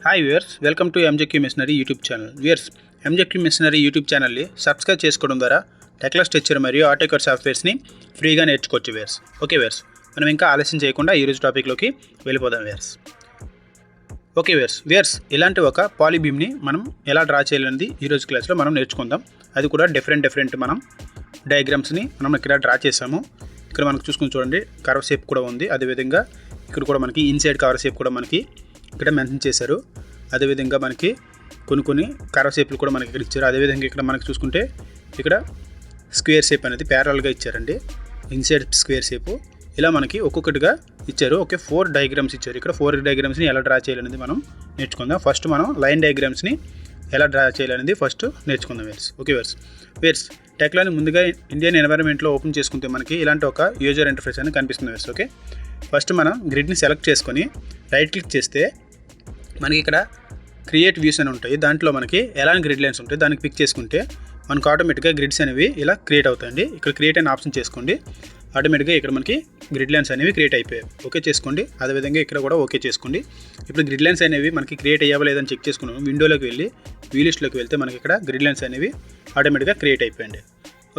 Hi viewers, welcome to MJQ missionary YouTube channel. Viewers, MJQ missionary YouTube ఛానల్ని subscribe చేసుకోవడం ద్వారా Tekla structure మరియు AutoCAD సాఫ్ట్వేర్స్ని ఫ్రీగా నేర్చుకోవచ్చు వ్యూయర్స్. ఓకే వ్యూయర్స్, మనం ఇంకా ఆలస్యం చేయకుండా ఈరోజు టాపిక్లోకి వెళ్ళిపోదాం వ్యూయర్స్. ఓకే వ్యూయర్స్, ఇలాంటి ఒక పాలీబీమ్ని మనం ఎలా డ్రా చేయాలనేది ఈరోజు క్లాస్లో మనం నేర్చుకుందాం. అది కూడా డిఫరెంట్ మనం డయాగ్రామ్స్ని మనం ఇక్కడ డ్రా చేసాము. ఇక్కడ మనకు చూసుకుని చూడండి, కర్వ్ షేప్ కూడా ఉంది. అదేవిధంగా ఇక్కడ కూడా మనకి ఇన్సైడ్ కర్వ్ షేప్ కూడా మనకి ఇక్కడ మెన్షన్ చేశారు. అదేవిధంగా మనకి కొన్ని కర్వ్ షేప్లు కూడా మనకి ఇక్కడ ఇచ్చారు. అదేవిధంగా ఇక్కడ మనకి చూసుకుంటే ఇక్కడ స్క్వేర్ షేప్ అనేది ప్యారల్గా ఇచ్చారండి, ఇన్సైడ్ స్క్వేర్ షేపు. ఇలా మనకి ఒక్కొక్కటిగా ఇచ్చారు. ఓకే, 4 డయాగ్రామ్స్ ఇచ్చారు. ఇక్కడ 4 డయాగ్రామ్స్ని ఎలా డ్రా చేయాలనేది మనం నేర్చుకుందాం. ఫస్ట్ మనం లైన్ డయాగ్రామ్స్ని ఎలా డ్రా చేయాలనేది ఫస్ట్ నేర్చుకుందాం వేర్స్. ఓకే వేర్స్, టెక్లాని ముందుగా ఇండియన్ ఎన్వైరన్మెంట్లో ఓపెన్ చేసుకుంటే మనకి ఇలాంటి ఒక యూజర్ ఇంటర్ఫేస్ అనేది కనిపిస్తుంది వేర్స్. ఓకే, ఫస్ట్ మనం గ్రిడ్ని సెలెక్ట్ చేసుకొని రైట్ క్లిక్ చేస్తే మనకి ఇక్కడ క్రియేట్ వ్యూస్ అని ఉంటాయి. దాంట్లో మనకి ఎలాంటి గ్రిడ్ లైన్స్ ఉంటాయి, దానికి పిక్ చేసుకుంటే మనకు ఆటోమేటిక్గా గ్రిడ్స్ అనేవి ఇలా క్రియేట్ అవుతాయండి. ఇక్కడ క్రియేట్ అనే ఆప్షన్ చేసుకోండి. ఆటోమేటిక్గా ఇక్కడ మనకి గ్రిడ్ లైన్స్ అనేవి క్రియేట్ అయిపోయాయి. ఓకే చేసుకోండి. అదేవిధంగా ఇక్కడ కూడా ఓకే చేసుకోండి. ఇప్పుడు గ్రిడ్ లైన్స్ అనేవి మనకి క్రియేట్ అయ్యావా లేదని చెక్ చేసుకున్నాం. విండోలోకి వెళ్ళి వ్యూ లిస్ట్లోకి వెళ్తే మనకి ఇక్కడ గ్రిడ్ లైన్స్ అనేవి ఆటోమేటిక్గా క్రియేట్ అయిపోయాయండి.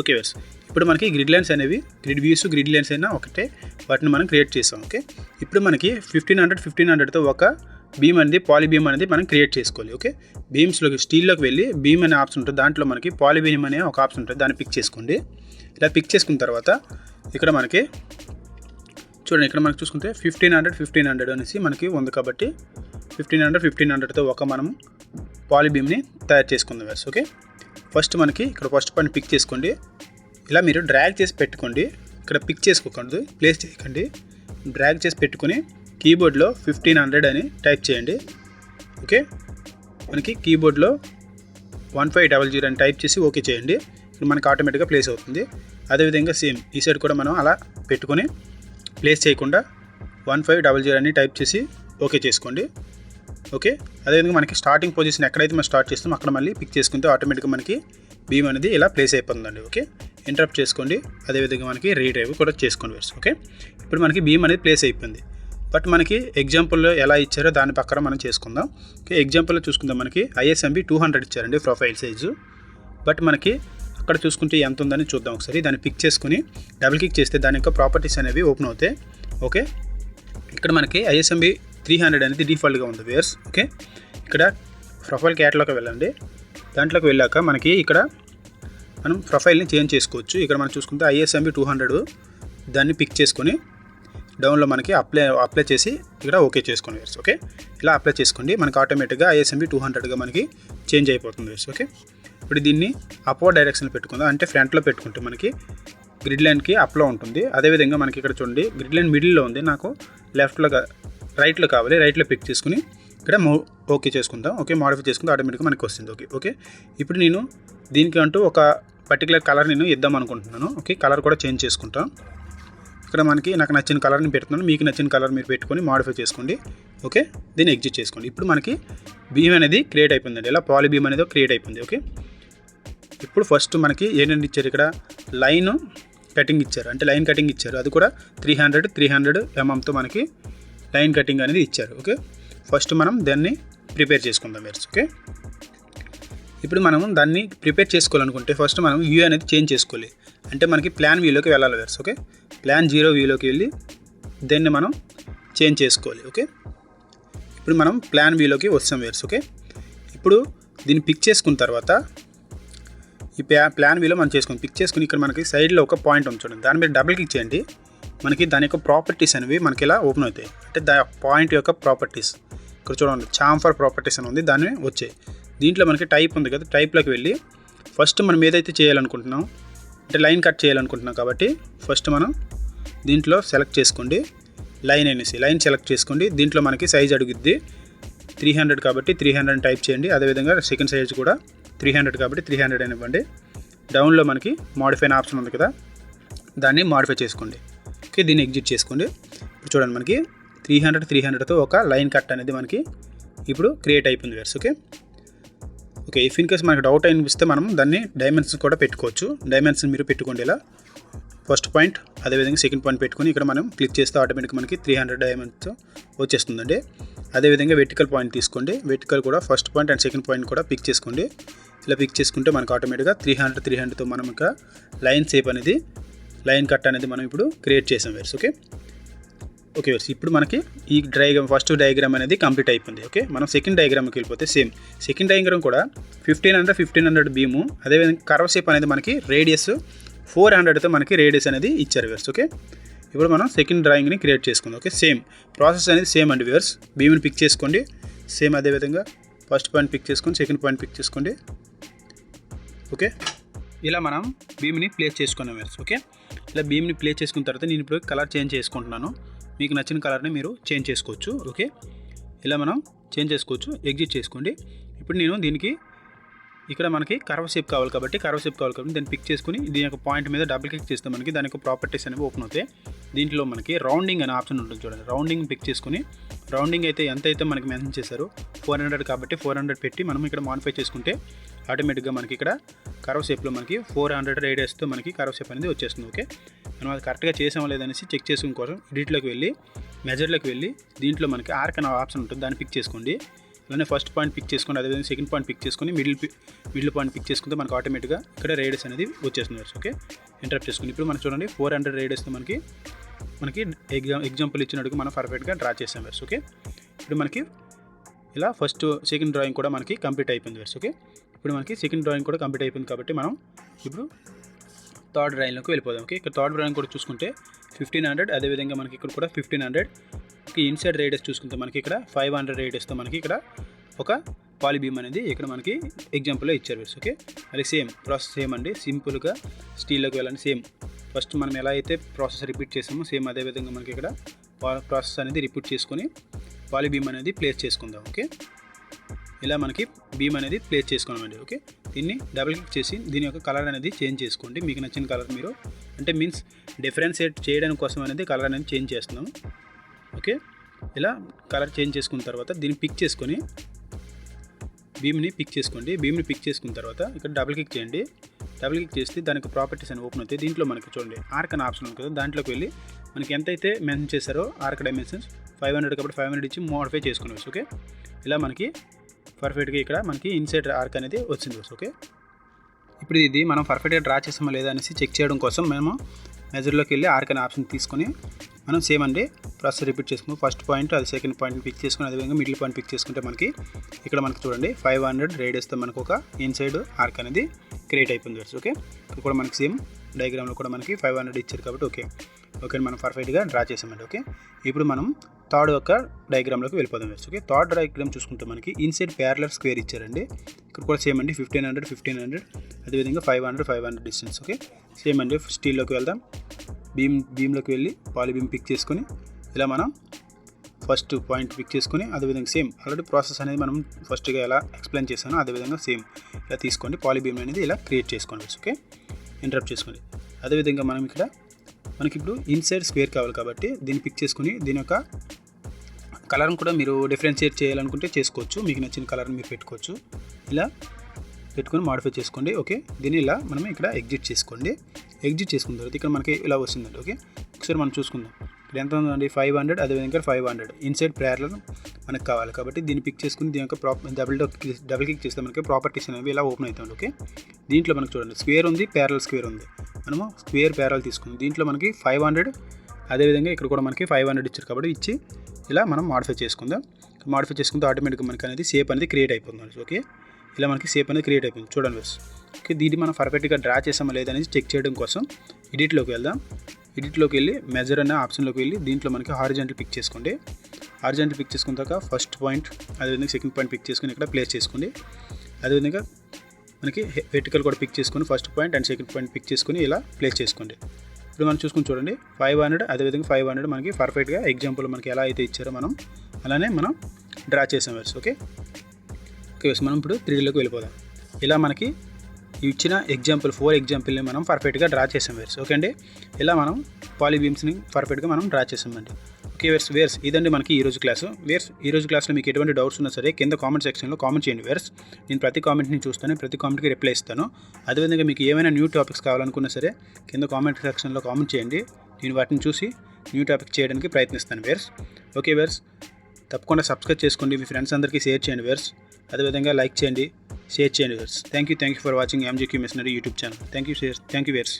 ఓకే వేర్స్, ఇప్పుడు మనకి గ్రిడ్ లైన్స్ అనేవి గ్రిడ్ వ్యూస్ గ్రిడ్ లైన్స్ అయినా ఒకటే, వాటిని మనం క్రియేట్ చేసాం. ఓకే, ఇప్పుడు మనకి 1500తో ఒక బీమ్ అనేది పాలీబీమ్ అనేది మనం క్రియేట్ చేసుకోవాలి. ఓకే, బీమ్స్లోకి స్టీల్లోకి వెళ్ళి బీమ్ అనే ఆప్షన్ ఉంటుంది. దాంట్లో మనకి పాలీబీమ్ అనే ఒక ఆప్షన్ ఉంటుంది, దాన్ని పిక్ చేసుకోండి. ఇలా పిక్ చేసుకున్న తర్వాత ఇక్కడ మనకి చూడండి, ఇక్కడ మనకి చూసుకుంటే 1500 అనేసి మనకి ఉంది. కాబట్టి 1500తో ఒక మనం పాలీబీమ్ని తయారు చేసుకుందాం వేర్స్. ఓకే, ఫస్ట్ మనకి ఇక్కడ ఫస్ట్ పాయింట్ పిక్ చేసుకోండి. ఇలా మీరు డ్రాగ్ చేసి పెట్టుకోండి. ఇక్కడ పిక్ చేసుకోకండి, ప్లేస్ చేయకండి. డ్రాగ్ చేసి పెట్టుకొని కీబోర్డ్లో 1500 అని టైప్ చేయండి. ఓకే, మనకి కీబోర్డ్లో 1500 అని టైప్ చేసి ఓకే చేయండి. ఇప్పుడు మనకి ఆటోమేటిక్గా ప్లేస్ అవుతుంది. అదేవిధంగా సేమ్ ఈ సైడ్ కూడా మనం అలా పెట్టుకొని ప్లేస్ చేయకుండా 1500 అని టైప్ చేసి ఓకే చేసుకోండి. ఓకే, అదేవిధంగా మనకి స్టార్టింగ్ పొజిషన్ ఎక్కడైతే మనం స్టార్ట్ చేస్తామో అక్కడ మళ్ళీ పిక్ చేసుకుంటే ఆటోమేటిక్గా మనకి బీమ్ అనేది ఇలా ప్లేస్ అయిపోతుందండి. ఓకే, ఇంటరప్ట్ చేసుకోండి. అదేవిధంగా మనకి రీడ్రైవ్ కూడా చేసుకోండి వేర్స్. ఓకే, ఇప్పుడు మనకి బీమ్ అనేది ప్లేస్ అయిపోయింది. బట్ మనకి ఎగ్జాంపుల్లో ఎలా ఇచ్చారో దాని ప్రకారం మనం చేసుకుందాం. ఓకే, ఎగ్జాంపుల్లో చూసుకుందాం. మనకి ISMB 200 ఇచ్చారండి ప్రొఫైల్ సైజు. బట్ మనకి అక్కడ చూసుకుంటే ఎంత ఉందని చూద్దాం ఒకసారి. దాన్ని పిక్ చేసుకుని డబుల్ క్లిక్ చేస్తే దాని యొక్క ప్రాపర్టీస్ అనేవి ఓపెన్ అవుతాయి. ఓకే, ఇక్కడ మనకి ISMB 300 అనేది డిఫాల్ట్గా ఉంది వేర్స్. ఓకే, ఇక్కడ ప్రొఫైల్ క్యాట్లోకి వెళ్ళండి. దాంట్లోకి వెళ్ళాక మనకి ఇక్కడ మనం ప్రొఫైల్ని చేంజ్ చేసుకోవచ్చు. ఇక్కడ మనం చూసుకుంటే ISMB 200 దాన్ని పిక్ చేసుకొని డౌన్లో మనకి అప్లై చేసి ఇక్కడ ఓకే చేసుకోండి వేర్స్. ఓకే, ఇలా అప్లై చేసుకోండి. మనకి ఆటోమేటిక్గా ISMB 200గా మనకి చేంజ్ అయిపోతుంది వేర్స్. ఓకే, ఇప్పుడు దీన్ని అప్వర్డ్ డైరెక్షన్లో పెట్టుకుందాం. అంటే ఫ్రంట్లో పెట్టుకుంటే మనకి గ్రిడ్ లైన్కి అప్లో ఉంటుంది. అదేవిధంగా మనకి ఇక్కడ చూడండి, గ్రిడ్ లైన్ మిడిల్లో ఉంది, నాకు రైట్లో కావాలి. రైట్లో పిక్ చేసుకుని ఇక్కడ ఓకే చేసుకుందాం. ఓకే, మాడిఫై చేసుకుంటే ఆటోమేటిక్గా మనకి వస్తుంది. ఓకే, ఇప్పుడు నేను దీనికి అంటూ ఒక పర్టికులర్ కలర్ నేను ఇద్దాం అనుకుంటున్నాను. ఓకే, కలర్ కూడా చేంజ్ చేసుకుంటాం. ఇక్కడ మనకి నాకు నచ్చిన కలర్ని పెడుతున్నాను, మీకు నచ్చిన కలర్ మీరు పెట్టుకొని మాడిఫై చేసుకోండి. ఓకే, దీన్ని ఎగ్జిట్ చేసుకోండి. ఇప్పుడు మనకి బీమ్ అనేది క్రియేట్ అయిపోయిందండి. ఇలా పాలీ బీమ్ అనేది క్రియేట్ అయిపోయింది. ఓకే, ఇప్పుడు ఫస్ట్ మనకి ఏంటంటే ఇచ్చారు, ఇక్కడ లైన్ కటింగ్ ఇచ్చారు. అంటే లైన్ కటింగ్ ఇచ్చారు, అది కూడా 300 mm మనకి లైన్ కటింగ్ అనేది ఇచ్చారు. ఓకే, ఫస్ట్ మనం దాన్ని ప్రిపేర్ చేసుకుందాం వేర్స్. ఓకే, ఇప్పుడు మనం దాన్ని ప్రిపేర్ చేసుకోవాలనుకుంటే ఫస్ట్ మనం వ్యూ అనేది చేంజ్ చేసుకోవాలి. అంటే మనకి ప్లాన్ వ్యూలోకి వెళ్ళాలి వేర్స్. ఓకే, ప్లాన్ 0 వ్యూలోకి వెళ్ళి దాన్ని మనం చేంజ్ చేసుకోవాలి. ఓకే, ఇప్పుడు మనం ప్లాన్ వ్యూలోకి వస్తాం వేర్స్. ఓకే, ఇప్పుడు దీన్ని పిక్ చేసుకున్న తర్వాత ఈ ప్లాన్ వ్యూలో మనం పిక్ చేసుకుని ఇక్కడ మనకి సైడ్లో ఒక పాయింట్ ఉంది చూడండి, దాని మీద డబుల్ క్లిక్ చేయండి. మనకి దాని యొక్క ప్రాపర్టీస్ అనేవి మనకి ఇలా ఓపెన్ అవుతాయి. అంటే దా పాయింట్ యొక్క ప్రాపర్టీస్ ఇక్కడ చూడండి, చాంఫర్ ప్రాపర్టీస్ అని ఉంది, దాన్ని వచ్చాయి. దీంట్లో మనకి టైప్ ఉంది కదా, టైప్లోకి వెళ్ళి ఫస్ట్ మనం ఏదైతే చేయాలనుకుంటున్నాం అంటే లైన్ కట్ చేయాలనుకుంటున్నాం. కాబట్టి ఫస్ట్ మనం దీంట్లో సెలెక్ట్ చేసుకోండి, లైన్ అనేసి లైన్ సెలెక్ట్ చేసుకోండి. దీంట్లో మనకి సైజ్ అడుగుద్ది 300 కాబట్టి 300 టైప్ చేయండి. అదేవిధంగా సెకండ్ సైజ్ కూడా 300 కాబట్టి 300 అని ఇవ్వండి. డౌన్లో మనకి మాడిఫై అనే ఆప్షన్ ఉంది కదా, దాన్ని మాడిఫై చేసుకోండి. ఓకే, దీన్ని ఎగ్జిట్ చేసుకోండి. ఇప్పుడు చూడండి, మనకి 300తో ఒక లైన్ కట్ అనేది మనకి ఇప్పుడు క్రియేట్ అయిపోయింది వేర్స్. ఓకే, ఇఫ్ ఇన్ కేస్ మనకి డౌట్ అనిపిస్తే మనం దాన్ని డైమెన్షన్ కూడా పెట్టుకోవచ్చు. డైమెన్షన్ మీరు పెట్టుకోండి. ఇలా ఫస్ట్ పాయింట్ అదేవిధంగా సెకండ్ పాయింట్ పెట్టుకొని ఇక్కడ మనం క్లిక్ చేస్తే ఆటోమేటిక్గా మనకి 300 డైమెన్షన్స్ వచ్చేస్తుందండి. అదేవిధంగా వెర్టికల్ పాయింట్ తీసుకోండి. వెర్టికల్ కూడా first point and second point కూడా పిక్ చేసుకోండి. ఇలా పిక్ చేసుకుంటే మనకు ఆటోమేటిక్గా 300తో మనం ఇంకా లైన్ షేప్ అనేది, లైన్ కట్ అనేది మనం ఇప్పుడు క్రియేట్ చేసాం వేర్స్. ఓకే వేర్స్, ఇప్పుడు మనకి ఈ ఫస్ట్ డయాగ్రామ్ అనేది కంప్లీట్ అయిపోయింది. ఓకే, మనం సెకండ్ డయాగ్రామ్కి వెళ్ళిపోతే సేమ్ సెకండ్ డయాగ్రామ్ కూడా 1500 బీము, అదేవిధంగా కర్వ్ షేప్ అనేది మనకి రేడియస్ 400తో మనకి రేడియస్ అనేది ఇచ్చారు వేర్స్. ఓకే, ఇప్పుడు మనం సెకండ్ డ్రాయింగ్ని క్రియేట్ చేసుకుందాం. ఓకే, సేమ్ ప్రాసెస్ అనేది సేమ్ అండి వ్యూవర్స్. బీమ్ని పిక్ చేసుకోండి, సేమ్ అదేవిధంగా ఫస్ట్ పాయింట్ పిక్ చేసుకోండి, సెకండ్ పాయింట్ పిక్ చేసుకోండి. ఓకే, ఇలా మనం బీమ్ని ప్లేస్ చేసుకున్నాం వ్యూవర్స్. ఓకే, ఇలా బీమ్ని ప్లేస్ చేసుకున్న తర్వాత నేను ఇప్పుడు కలర్ చేంజ్ చేసుకుంటున్నాను. మీకు నచ్చిన కలర్ని మీరు చేంజ్ చేసుకోవచ్చు. ఓకే, ఇలా మనం చేంజ్ చేసుకోవచ్చు. ఎగ్జిట్ చేసుకోండి. ఇప్పుడు నేను దీనికి ఇక్కడ మనకి కర్వ్ షేప్ కావాలి కాబట్టి దాన్ని పిక్ చేసుకుని దీని యొక్క పాయింట్ మీద డబుల్ క్లిక్ చేస్తే మనకి దాని యొక్క ప్రాపర్టీస్ అనేవి ఓపెన్ అవుతాయి. దీంట్లో మనకి రౌండింగ్ అనే ఆప్షన్ ఉంటుంది చూడండి. రౌండింగ్ పిక్ చేసుకుని రౌండింగ్ అయితే ఎంత అయితే మనకి మెన్షన్ చేశారు 400 కాబట్టి 400 పెట్టి మనం ఇక్కడ మాడిఫై చేసుకుంటే ఆటోమేటిక్గా మనకి ఇక్కడ కర్వ్ షేప్లో మనకి 400 రేడియస్తో మనకి కర్వ్ షేప్ అనేది వచ్చేస్తుంది. ఓకే, మనం అది కరెక్ట్గా చేసామో లేదనేసి చెక్ చేసుకునే కోసం ఎడిట్లోకి వెళ్ళి మెజర్లోకి వెళ్ళి దీంట్లో మనకి ఆర్క్ అనే ఆప్షన్ ఉంటుంది, దాన్ని పిక్ చేసుకోండి. అలానే ఫస్ట్ పాయింట్ పిక్ చేసుకొని అదేవిధంగా సెకండ్ పాయింట్ పిక్ చేసుకొని మిడిల్ పాయింట్ పిక్ చేసుకుంటే మనకు ఆటోమేటిక్గా ఇక్కడ రేడియస్ అనేది వచ్చేస్తుంది. ఓకే, ఇంటరప్ట్ చేసుకుని ఇప్పుడు మనం చూడండి 400 రేడియస్తో మనకి ఎగ్జాంపుల్ ఇచ్చినట్టుగా మనం పర్ఫెక్ట్గా డ్రా చేసాం వేర్స్. ఓకే, ఇప్పుడు మనకి ఇలా ఫస్ట్ సెకండ్ డ్రాయింగ్ కూడా మనకి కంప్లీట్ అయిపోయింది వేర్స్. ఓకే, ఇప్పుడు మనకి సెకండ్ డ్రాయింగ్ కూడా కంప్లీట్ అయిపోయింది కాబట్టి మనం ఇప్పుడు థర్డ్ డ్రాయింగ్లోకి వెళ్ళిపోదాం. ఓకే, ఇక్కడ థర్డ్ డ్రాయింగ్ కూడా చూసుకుంటే 1500, అదేవిధంగా మనకి ఇక్కడ కూడా 1500. ఇన్సైడ్ రేడియస్ చూసుకుంటే మనకి ఇక్కడ 500 రేడియస్తో మనకి ఇక్కడ ఒక పాలిబీమ్ అనేది ఇక్కడ మనకి ఎగ్జాంపుల్లో ఇచ్చారు వేర్స్. ఓకే, అది సేమ్ ప్రాసెస్ సేమ్ అండి. సింపుల్గా స్టీల్లోకి వెళ్ళండి. సేమ్ ఫస్ట్ మనం ఎలా అయితే ప్రాసెస్ రిపీట్ చేసామో సేమ్ అదేవిధంగా మనకి ఇక్కడ ప్రాసెస్ అనేది రిపీట్ చేసుకొని పాలిబీమ్ అనేది ప్లేస్ చేసుకుందాం. ఓకే, ఇలా మనకి బీమ్ అనేది ప్లేస్ చేసుకున్నామండి. ఓకే, దీన్ని డబుల్ క్లిక్ చేసి దీని యొక్క కలర్ అనేది చేంజ్ చేసుకోండి. మీకు నచ్చిన కలర్ మీరు అంటే మీన్స్ డిఫరెన్షియేట్ చేయడానికి కోసం అనేది కలర్ అనేది చేంజ్ చేస్తున్నాం. ఓకే, ఇలా కలర్ చేంజ్ చేసుకున్న తర్వాత దీన్ని పిక్ చేసుకొని బీమ్ని పిక్ చేసుకోండి. బీమ్ని పిక్ చేసుకున్న తర్వాత ఇక్కడ డబుల్ క్లిక్ చేయండి. డబుల్ క్లిక్ చేస్తే దానికి ప్రాపర్టీస్ అని ఓపెన్ అవుతాయి. దీంట్లో మనకి చూడండి ఆర్క్ అనే ఆప్షన్ ఉంది కదా, దాంట్లోకి వెళ్ళి మనకి ఎంతైతే మెన్షన్ చేశారో ఆర్క్ డైమెన్షన్స్ 500 కాబట్టి 500 ఇచ్చి మోడిఫై చేసుకోవచ్చు. ఓకే, ఇలా మనకి పర్ఫెక్ట్గా ఇక్కడ మనకి ఇన్సైడ్ ఆర్క్ అనేది వచ్చింది. ఓకే, ఇప్పుడు ఇది మనం పర్ఫెక్ట్గా డ్రా చేసామా లేదా అనేసి చెక్ చేయడం కోసం మేము మెజర్లోకి వెళ్ళి ఆర్క్ అనే ఆప్షన్ తీసుకొని మనం సేమ్ అండి ప్రాసెస్ రిపీట్ చేసుకుని ఫస్ట్ పాయింట్ అది సెకండ్ పాయింట్ పిక్ చేసుకుని అదేవిధంగా మిడిల్ పాయింట్ పిక్ చేసుకుంటే మనకి ఇక్కడ మనకి చూడండి 500 రేడియస్తో మనకు ఒక ఇన్సైడ్ ఆర్క్ అనేది క్రియేట్ అయిపోయింది. ఓకే, ఇక్కడ కూడా మనకి సేమ్ డయాగ్రామ్లో కూడా మనకి 500 ఇచ్చారు కాబట్టి ఓకే మనం పర్ఫెక్ట్గా డ్రా చేసామండి. ఓకే, ఇప్పుడు మనం థర్డ్ యొక్క డయాగ్రామ్లోకి వెళ్ళిపోదాం. ఓకే, థర్డ్ డయాగ్రామ్ చూసుకుంటే మనకి ఇన్సైడ్ ప్యారలల్ స్క్వేర్ ఇచ్చారండి. ఇక్కడ కూడా సేమ్ అండి 1500 అదేవిధంగా 500 డిస్టెన్స్. ఓకే, సేమ్ అండి స్టీల్లోకి వెళ్దాం. బీమ్లోకి వెళ్ళి పాలిబీమ్ పిక్ చేసుకొని ఇలా మనం ఫస్ట్ పాయింట్ పిక్ చేసుకొని అదేవిధంగా సేమ్ ఆల్రెడీ ప్రాసెస్ అనేది మనం ఫస్ట్గా ఎలా ఎక్స్ప్లెయిన్ చేశానో అదేవిధంగా సేమ్ ఇలా తీసుకోండి. పాలిబీమ్ అనేది ఇలా క్రియేట్ చేసుకోండి. ఓకే, ఇంటరప్ట్ చేసుకోండి. అదేవిధంగా మనం ఇక్కడ మనకి ఇప్పుడు ఇన్సైడ్ స్క్వేర్ కావాలి కాబట్టి దీన్ని పిక్ చేసుకుని దీని యొక్క కలర్ని కూడా మీరు డిఫరెన్షియేట్ చేయాలనుకుంటే చేసుకోవచ్చు. మీకు నచ్చిన కలర్ని మీరు పెట్టుకోవచ్చు. ఇలా పెట్టుకొని మాడిఫై చేసుకోండి. ఓకే, దీన్ని ఇలా మనం ఇక్కడ ఎగ్జిట్ చేసుకోండి. ఎగ్జిట్ చేసుకున్న తర్వాత ఇక్కడ మనకి ఇలా వస్తుందండి. ఓకే, ఒకసారి మనం చూసుకుందాం. ఇక్కడ ఎంత ఉందండి 500 అదేవిధంగా 500 ఇన్సైడ్ ప్యారలల్ మనకు కావాలి కాబట్టి దీన్ని పిక్ చేసుకుని దీని యొక్క డబుల్ క్లిక్ చేస్తే మనకి ప్రాపర్టీస్ అనేవి ఇలా ఓపెన్ అవుతుంది. ఓకే, దీంట్లో మనకు చూడండి స్క్వేర్ ఉంది, ప్యారలల్ స్క్వేర్ ఉంది. మనము స్క్వేర్ ప్యారలల్ తీసుకుందాం. దీంట్లో మనకి 500 అదేవిధంగా ఇక్కడ కూడా మనకి 500 ఇచ్చారు కాబట్టి ఇచ్చి ఇలా మనం మాడిఫై చేసుకుందాం. మాడిఫై చేసుకుంటే ఆటోమేటిక్గా మనకి అనేది షేప్ అనేది క్రియేట్ అయిపోతుంది. ఓకే, ఇలా మనకి షేప్ అనేది క్రియేట్ అయిపోయింది చూడండి వేర్స్. ఓకే, దీన్ని మనం పర్ఫెక్ట్గా డ్రా చేసామా లేదనేది చెక్ చేయడం కోసం ఎడిట్లోకి వెళ్దాం. ఎడిట్లోకి వెళ్ళి మెజర్ అనే ఆప్షన్లోకి వెళ్ళి దీంట్లో మనకి హారిజాంటల్ పిక్ చేసుకోండి. హారిజాంటల్ పిక్ చేసుకున్న తర్వాత ఫస్ట్ పాయింట్ అదేవిధంగా సెకండ్ పాయింట్ పిక్ చేసుకుని ఇక్కడ ప్లేస్ చేసుకోండి. అదేవిధంగా మనకి వెర్టికల్ కూడా పిక్ చేసుకొని first point and second point pick చేసుకొని ఇలా ప్లేస్ చేసుకోండి. ఇప్పుడు మనం చూసుకుని చూడండి 500 అదేవిధంగా 500 మనకి పర్ఫెక్ట్గా ఎగ్జాంపుల్ మనకి ఎలా అయితే ఇచ్చారో మనం అలానే మనం డ్రా చేసాం వేర్స్. ఓకే, మనం ఇప్పుడు 3Dలోకి వెళ్ళిపోదాం. ఇలా మనకి ఇచ్చిన ఎగ్జాంపుల్ 4 ఎగ్జాంపుల్ని మనం పర్ఫెక్ట్గా డ్రా చేసాం వేర్స్. ఓకే అండి, ఇలా మనం పాలిబీమ్స్ని పర్ఫెక్ట్గా మనం డ్రా చేసామండి. ఓకే వేర్స్ ఇదండి మనకి ఈరోజు క్లాసు. ఈరోజు క్లాస్లో మీకు ఎటువంటి డౌట్స్ ఉన్నా సరే కింద కామెంట్ సెక్షన్లో కామెంట్ చేయండి వేర్స్. నేను ప్రతి కామెంట్ని చూస్తాను, ప్రతి కామెంట్కి రిప్లై ఇస్తాను. అదేవిధంగా మీకు ఏమైనా న్యూ టాపిక్స్ కావాలనుకున్నా సరే కింద కామెంట్ సెక్షన్లో కామెంట్ చేయండి. నేను వాటిని చూసి న్యూ టాపిక్ చేయడానికి ప్రయత్నిస్తాను వేర్స్. ఓకే వేర్స్, తప్పకుండా సబ్స్క్రైబ్ చేసుకోండి, మీ ఫ్రెండ్స్ అందరికీ షేర్ చేయండి వ్యూయర్స్. అదేవిధంగా లైక్ చేయండి, షేర్ చేయండి viewers. Thank you for watching MJQ missionary YouTube channel. Thank you viewers.